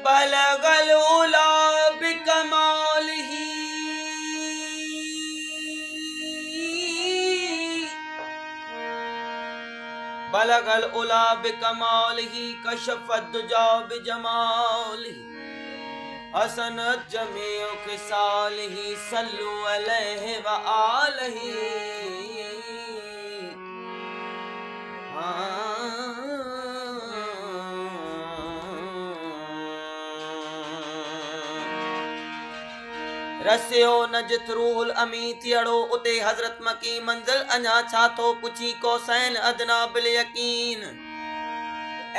बलगल उला बिकमालिही बलगल उला बिकमालिही कशफत दुजा बिजमालिही हसनत जमीउ खिसालिही सल्लु अलैहि व आलिही। रसियो न जित रूहुल अमी थियड़ो उते हजरत मकी मंजिल अञा छा थो पुछी कोसैन अदना बिल यकीन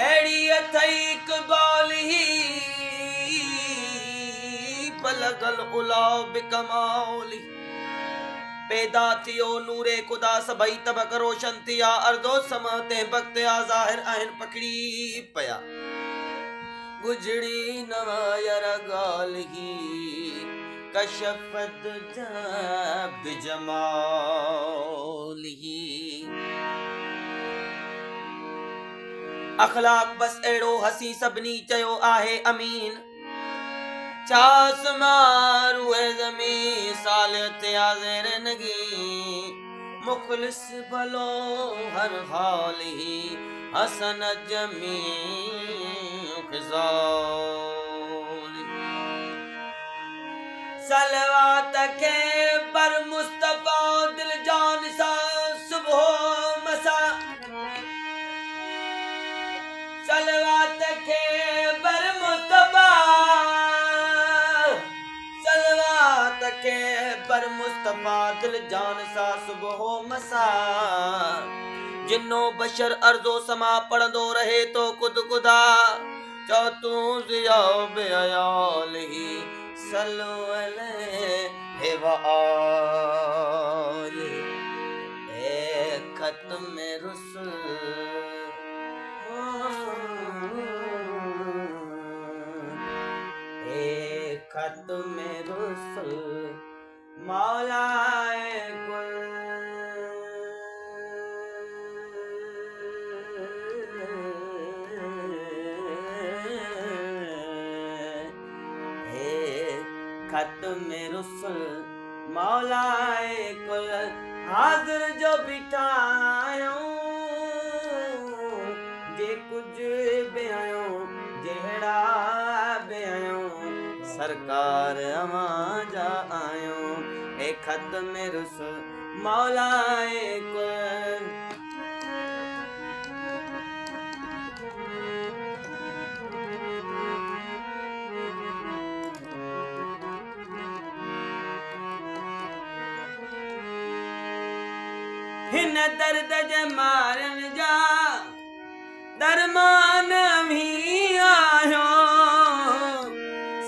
एड़ी अथई इकबाल ही बलगल उला बिकमाल पैदा थियो नूरे खुदा सभई तबक रोशन थिया अर्दो समते वक्त ज़ाहिर आहिन पकड़ी पया गुजड़ी नवायर गाल ही कशफत बिजमाल ही। अखलाक बस एड़ो हसी सबनी चयो आहे अमीन चास मारू जमी सालियत आज़ेर नगी मुखलिस भलो हर हाल ही हसन जमी सलवात के बर मुस्तफा दिल जान सा सुबह मसा सलवात के बर मुस्तफा सलवात के बर मुस्तफा दिल जान सा सुबह मसा जिन्नो बशर अर्जो समा पढ़ंदो रहे तो खुद खुदा चौ तू ज़िया बेअयाल ही सल्लु अलैहि व आलिही ए खत्म रुसूल ए खत्म रुसूल मौलाए कुल खत्म रुसूल मौलाए कुल हाज़िर जो बिठायो जे कुछ बेआयो जेड़ा बेआयो सरकार अवां जा आयो ए खत्म रुसूल मौलाए कुल। हिन दर्द जे मारन जा दरमान भी आयो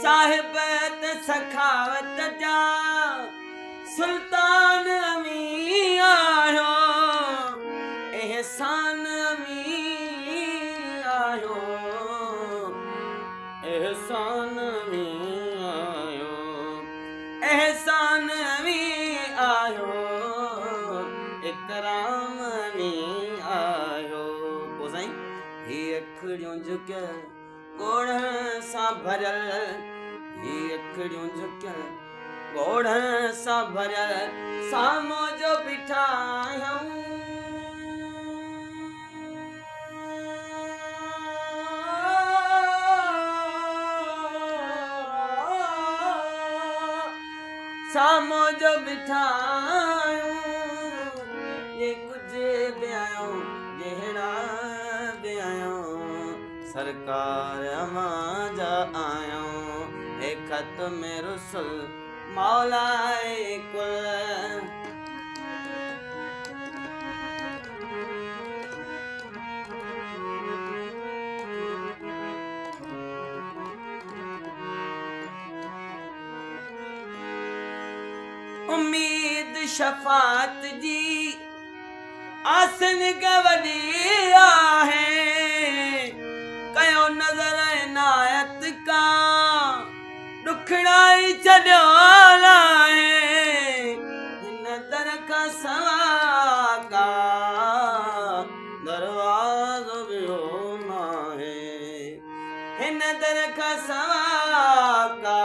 साहिबत सखावत जा सुल्तान भी आयो एहसान भी आयो एहसान भी आयो एहसान भी आयो इकराम में आयो पोसाई ही अखड़ियों झुकियल गोढ़ सा भरल ही अखड़ियों झुकियल गोढ़ सा भरल सामो जो बिठायूं सामो जो बिठायूं ये कुछ बेआयो जेड़ा बेआयो सरकार अवां जा आयो ए खत्म रुसूल मौलाए कुल। उम्मीद शफात जी आसन गवडी आहे कयो नजर इनायत का दुखड़ाई छॾियो आहे हिन दर खां सवा का दरवाज़ो ॿियो नाहे हिन तरख सवा का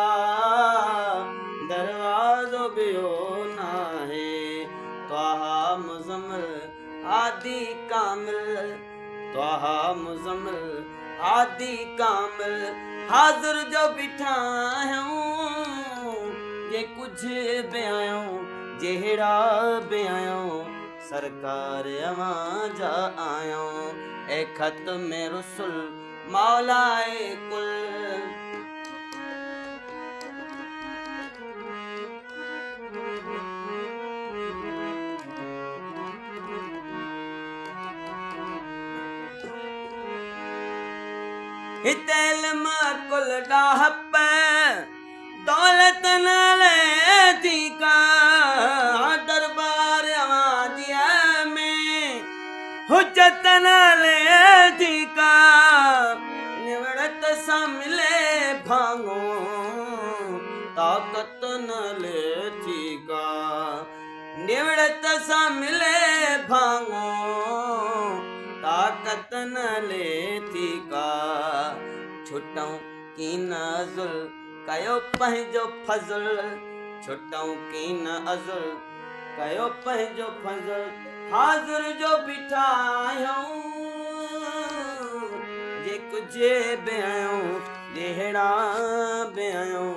दरवाजो बियो नाहे त्वाहा मुज़म्मिल आदि कामिल त्वाहा मुज़म्मिल आदि कामिल हाज़िर जो बिठा आहियूं जे कुछ बयायूं जेड़ा बयायूं सरकार अवां जा आयूं ए खत में रसुल मौलाए कुल हितेल कुल डाहप दौलत नाले थी का दरबार आवाजिया में हुज्जत नाले थी का निवड़त सा मिले भांगो ताकत नाले थी का निवड़त सा मिले भांगो ताकत नाले थी का छुटऊं की नजुल कयो पंहिंजो फज़ल छुटऊं की न अज़ुल कयो पंहिंजो फज़ल हाज़िर जो बिठा आहियूं जे कुझे बयायूं जेड़ा बयायूं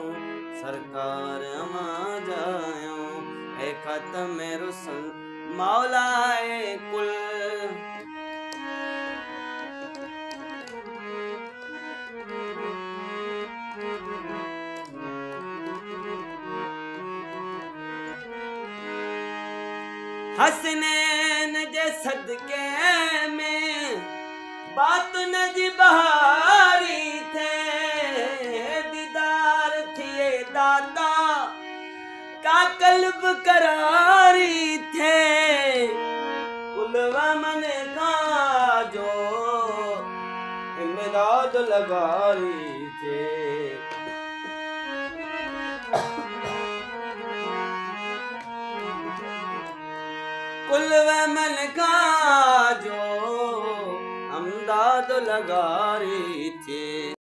सरकार अवां जा आहियूं ए खत में रसुल मौलाए कुल हसनैन जे सदके में बात न जी बहारी थे दीदार थिए दाता का कल्ब करारी थे कुलवा मन का जो इमदाद लगारी थे कुलवा मन का जो अमदाद लगारी थे।